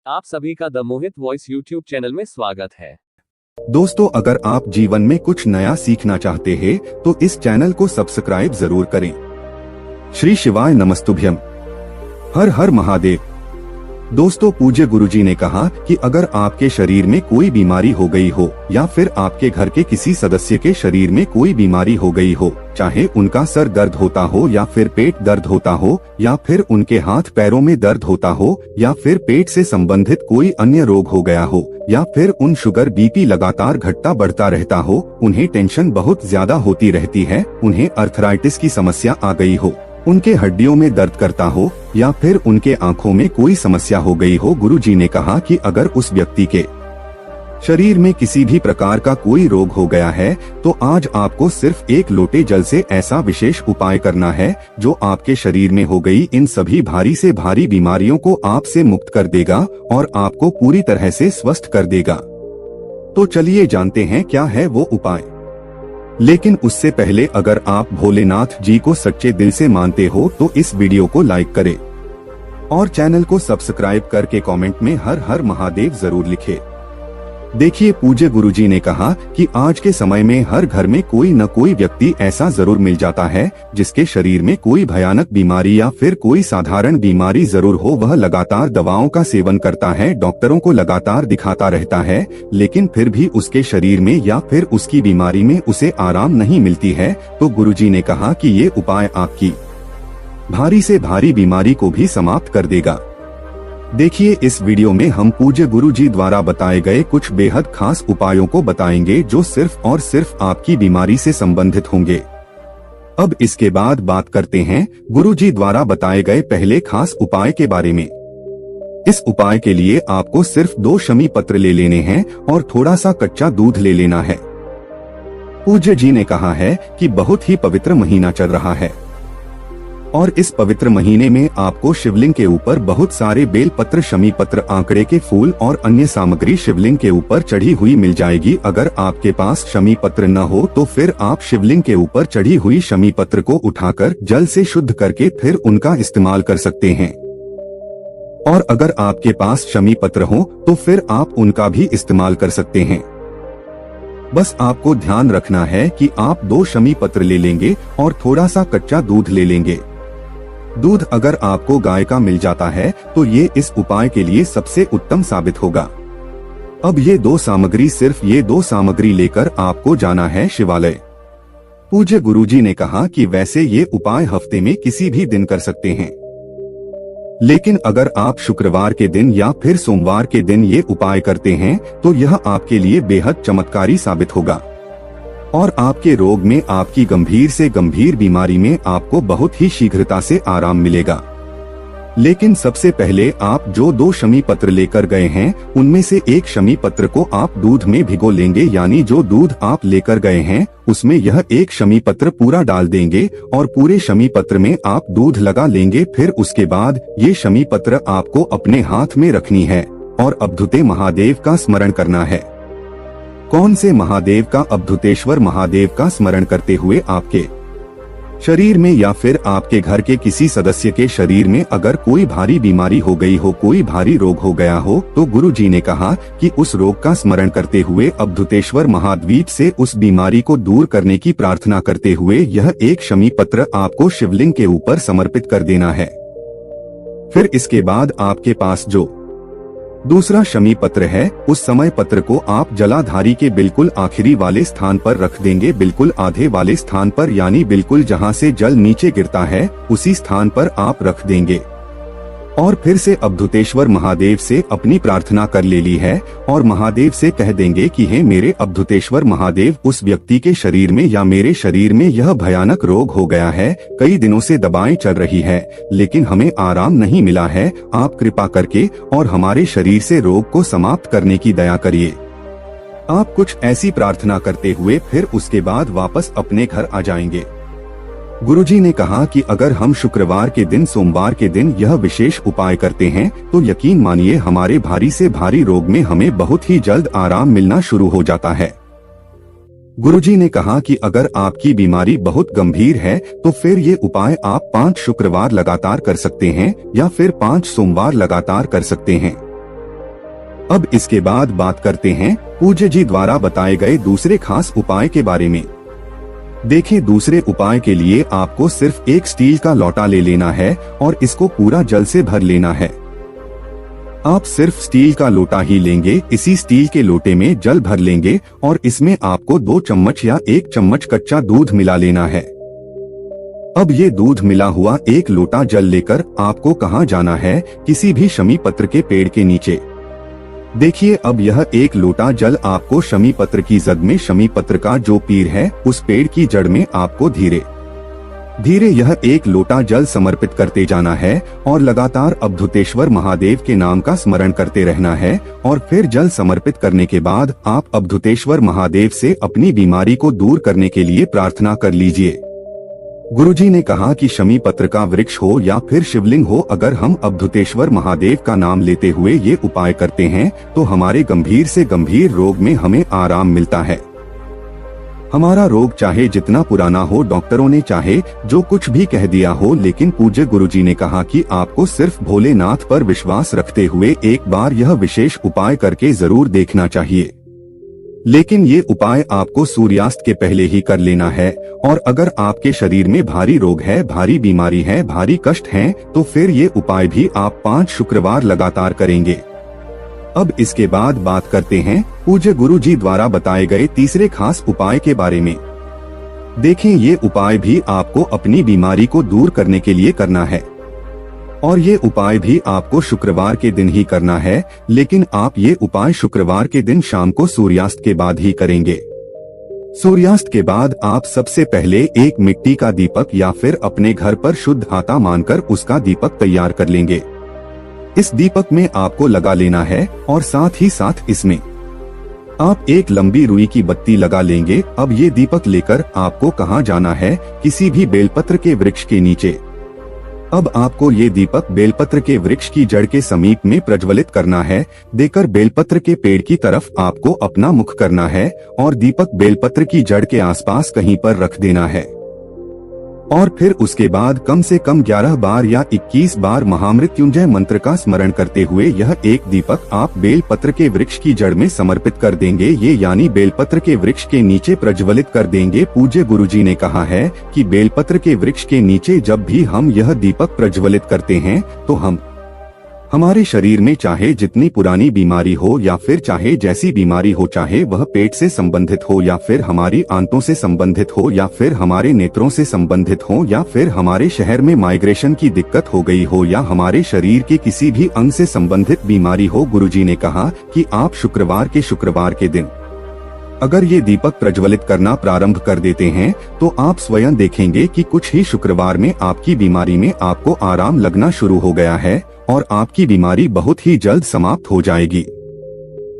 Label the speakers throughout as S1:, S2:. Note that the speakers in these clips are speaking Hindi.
S1: आप सभी का the Mohit voice YouTube channel में स्वागत है।
S2: दोस्तों, अगर आप जीवन में कुछ नया सीखना चाहते हैं तो इस चैनल को सब्सक्राइब जरूर करें। श्री शिवाय नमस्तुभ्यम। हर हर महादेव। दोस्तों, पूज्य गुरुजी ने कहा कि अगर आपके शरीर में कोई बीमारी हो गई हो या फिर आपके घर के किसी सदस्य के शरीर में कोई बीमारी हो गई हो, चाहे उनका सर दर्द होता हो या फिर पेट दर्द होता हो या फिर उनके हाथ पैरों में दर्द होता हो या फिर पेट से संबंधित कोई अन्य रोग हो गया हो या फिर उन शुगर बीपी लगातार घटता बढ़ता रहता हो, उन्हें टेंशन बहुत ज्यादा होती रहती है, उन्हें अर्थराइटिस की समस्या आ गई हो, उनके हड्डियों में दर्द करता हो या फिर उनके आंखों में कोई समस्या हो गई हो, गुरुजी ने कहा कि अगर उस व्यक्ति के शरीर में किसी भी प्रकार का कोई रोग हो गया है तो आज आपको सिर्फ एक लोटे जल से ऐसा विशेष उपाय करना है जो आपके शरीर में हो गई इन सभी भारी से भारी बीमारियों को आपसे मुक्त कर देगा और आपको पूरी तरह से स्वस्थ कर देगा। तो चलिए जानते हैं क्या है वो उपाय। लेकिन उससे पहले अगर आप भोलेनाथ जी को सच्चे दिल से मानते हो तो इस वीडियो को लाइक करें और चैनल को सब्सक्राइब करके कमेंट में हर हर महादेव जरूर लिखें। देखिए, पूज्य गुरुजी ने कहा कि आज के समय में हर घर में कोई न कोई व्यक्ति ऐसा जरूर मिल जाता है जिसके शरीर में कोई भयानक बीमारी या फिर कोई साधारण बीमारी जरूर हो। वह लगातार दवाओं का सेवन करता है, डॉक्टरों को लगातार दिखाता रहता है, लेकिन फिर भी उसके शरीर में या फिर उसकी बीमारी में उसे आराम नहीं मिलती है। तो गुरुजी ने कहा कि ये उपाय आपकी भारी से भारी बीमारी को भी समाप्त कर देगा। देखिए, इस वीडियो में हम पूज्य गुरुजी द्वारा बताए गए कुछ बेहद खास उपायों को बताएंगे जो सिर्फ और सिर्फ आपकी बीमारी से संबंधित होंगे। अब इसके बाद बात करते हैं गुरुजी द्वारा बताए गए पहले खास उपाय के बारे में। इस उपाय के लिए आपको सिर्फ 2 शमी पत्र ले लेने हैं और थोड़ा सा कच्चा दूध ले लेना है। पूज्य जी ने कहा है कि बहुत ही पवित्र महीना चल रहा है और इस पवित्र महीने में आपको शिवलिंग के ऊपर बहुत सारे बेल पत्र, शमी पत्र, आंकड़े के फूल और अन्य सामग्री शिवलिंग के ऊपर चढ़ी हुई मिल जाएगी। अगर आपके पास शमी पत्र न हो तो फिर आप शिवलिंग के ऊपर चढ़ी हुई शमी पत्र को उठाकर जल से शुद्ध करके फिर उनका इस्तेमाल कर सकते हैं। और अगर आपके पास शमी पत्र हो तो फिर आप उनका भी इस्तेमाल कर सकते हैं। बस आपको ध्यान रखना है कि आप 2 शमी पत्र ले लेंगे और थोड़ा सा कच्चा दूध ले लेंगे। दूध अगर आपको गाय का मिल जाता है तो ये इस उपाय के लिए सबसे उत्तम साबित होगा। अब ये 2 सामग्री, सिर्फ ये 2 सामग्री लेकर आपको जाना है शिवालय। पूज्य गुरुजी ने कहा कि वैसे ये उपाय हफ्ते में किसी भी दिन कर सकते हैं, लेकिन अगर आप शुक्रवार के दिन या फिर सोमवार के दिन ये उपाय करते हैं तो यह आपके लिए बेहद चमत्कारी साबित होगा और आपके रोग में, आपकी गंभीर से गंभीर बीमारी में आपको बहुत ही शीघ्रता से आराम मिलेगा। लेकिन सबसे पहले आप जो 2 शमी पत्र लेकर गए हैं उनमें से एक शमी पत्र को आप दूध में भिगो लेंगे, यानी जो दूध आप लेकर गए हैं उसमें यह एक शमी पत्र पूरा डाल देंगे और पूरे शमी पत्र में आप दूध लगा लेंगे। फिर उसके बाद ये शमी पत्र आपको अपने हाथ में रखनी है और अवधूते महादेव का स्मरण करना है। कौन से महादेव का? अवधूतेश्वर महादेव का स्मरण करते हुए आपके शरीर में या फिर आपके घर के किसी सदस्य के शरीर में अगर कोई भारी बीमारी हो गई हो, कोई भारी रोग हो गया हो, तो गुरुजी ने कहा कि उस रोग का स्मरण करते हुए अवधूतेश्वर महाद्वीप से उस बीमारी को दूर करने की प्रार्थना करते हुए यह एक शमी पत्र आपको शिवलिंग के ऊपर समर्पित कर देना है। फिर इसके बाद आपके पास जो दूसरा शमी पत्र है उस समय पत्र को आप जलाधारी के बिल्कुल आखिरी वाले स्थान पर रख देंगे, बिल्कुल आधे वाले स्थान पर, यानी बिल्कुल जहां से जल नीचे गिरता है उसी स्थान पर आप रख देंगे। और फिर से अवधूतेश्वर महादेव से अपनी प्रार्थना कर ले ली है और महादेव से कह देंगे कि हे मेरे अवधूतेश्वर महादेव, उस व्यक्ति के शरीर में या मेरे शरीर में यह भयानक रोग हो गया है, कई दिनों से दवाएं चल रही है लेकिन हमें आराम नहीं मिला है, आप कृपा करके और हमारे शरीर से रोग को समाप्त करने की दया करिए। आप कुछ ऐसी प्रार्थना करते हुए फिर उसके बाद वापस अपने घर आ जाएंगे। गुरुजी ने कहा कि अगर हम शुक्रवार के दिन, सोमवार के दिन यह विशेष उपाय करते हैं तो यकीन मानिए हमारे भारी से भारी रोग में हमें बहुत ही जल्द आराम मिलना शुरू हो जाता है। गुरुजी ने कहा कि अगर आपकी बीमारी बहुत गंभीर है तो फिर ये उपाय आप 5 शुक्रवार लगातार कर सकते हैं या फिर 5 सोमवार लगातार कर सकते हैं। अब इसके बाद बात करते हैं पूज्य जी द्वारा बताए गए दूसरे खास उपाय के बारे में। देखें, दूसरे उपाय के लिए आपको सिर्फ एक स्टील का लोटा ले लेना है और इसको पूरा जल से भर लेना है। आप सिर्फ स्टील का लोटा ही लेंगे, इसी स्टील के लोटे में जल भर लेंगे और इसमें आपको 2 चम्मच या 1 चम्मच कच्चा दूध मिला लेना है। अब ये दूध मिला हुआ 1 लोटा जल लेकर आपको कहाँ जाना है? किसी भी शमी पत्र के पेड़ के नीचे। देखिए, अब यह 1 लोटा जल आपको शमी पत्र की जद में, शमी पत्र का जो पीर है उस पेड़ की जड़ में आपको धीरे धीरे यह 1 लोटा जल समर्पित करते जाना है और लगातार अवधूतेश्वर महादेव के नाम का स्मरण करते रहना है। और फिर जल समर्पित करने के बाद आप अवधूतेश्वर महादेव से अपनी बीमारी को दूर करने के लिए प्रार्थना कर लीजिए। गुरुजी ने कहा कि शमी पत्र का वृक्ष हो या फिर शिवलिंग हो, अगर हम अवधूतेश्वर महादेव का नाम लेते हुए ये उपाय करते हैं तो हमारे गंभीर से गंभीर रोग में हमें आराम मिलता है। हमारा रोग चाहे जितना पुराना हो, डॉक्टरों ने चाहे जो कुछ भी कह दिया हो, लेकिन पूज्य गुरुजी ने कहा कि आपको सिर्फ भोलेनाथ पर विश्वास रखते हुए एक बार यह विशेष उपाय करके जरूर देखना चाहिए। लेकिन ये उपाय आपको सूर्यास्त के पहले ही कर लेना है। और अगर आपके शरीर में भारी रोग है, भारी बीमारी है, भारी कष्ट हैं, तो फिर ये उपाय भी आप 5 शुक्रवार लगातार करेंगे। अब इसके बाद बात करते हैं पूज्य गुरुजी द्वारा बताए गए तीसरे खास उपाय के बारे में। देखें, ये उपाय भी आपको अपनी बीमारी को दूर करने के लिए करना है और ये उपाय भी आपको शुक्रवार के दिन ही करना है, लेकिन आप ये उपाय शुक्रवार के दिन शाम को सूर्यास्त के बाद ही करेंगे। सूर्यास्त के बाद आप सबसे पहले एक मिट्टी का दीपक या फिर अपने घर पर शुद्ध हाथा मानकर उसका दीपक तैयार कर लेंगे। इस दीपक में आपको लगा लेना है और साथ ही साथ इसमें आप एक लंबी रुई की बत्ती लगा लेंगे। अब ये दीपक लेकर आपको कहाँ जाना है? किसी भी बेलपत्र के वृक्ष के नीचे। अब आपको ये दीपक बेलपत्र के वृक्ष की जड़ के समीप में प्रज्वलित करना है। देकर बेलपत्र के पेड़ की तरफ आपको अपना मुख करना है और दीपक बेलपत्र की जड़ के आसपास कहीं पर रख देना है। और फिर उसके बाद कम से कम 11 बार या 21 बार महामृत्युंजय मंत्र का स्मरण करते हुए यह एक दीपक आप बेलपत्र के वृक्ष की जड़ में समर्पित कर देंगे। ये यानी बेलपत्र के वृक्ष के नीचे प्रज्वलित कर देंगे। पूज्य गुरुजी ने कहा है कि बेलपत्र के वृक्ष के नीचे जब भी हम यह दीपक प्रज्वलित करते हैं तो हमारे शरीर में चाहे जितनी पुरानी बीमारी हो या फिर चाहे जैसी बीमारी हो, चाहे वह पेट से संबंधित हो या फिर हमारी आंतों से संबंधित हो या फिर हमारे नेत्रों से संबंधित हो या फिर हमारे शहर में माइग्रेशन की दिक्कत हो गई हो या हमारे शरीर के किसी भी अंग से संबंधित बीमारी हो, गुरुजी ने कहा कि आप शुक्रवार के दिन अगर ये दीपक प्रज्वलित करना प्रारंभ कर देते हैं तो आप स्वयं देखेंगे कि कुछ ही शुक्रवार में आपकी बीमारी में आपको आराम लगना शुरू हो गया है और आपकी बीमारी बहुत ही जल्द समाप्त हो जाएगी।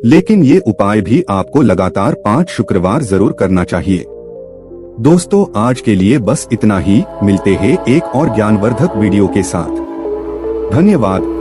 S2: लेकिन ये उपाय भी आपको लगातार 5 शुक्रवार जरूर करना चाहिए। दोस्तों, आज के लिए बस इतना ही। मिलते हैं एक और ज्ञानवर्धक वीडियो के साथ। धन्यवाद।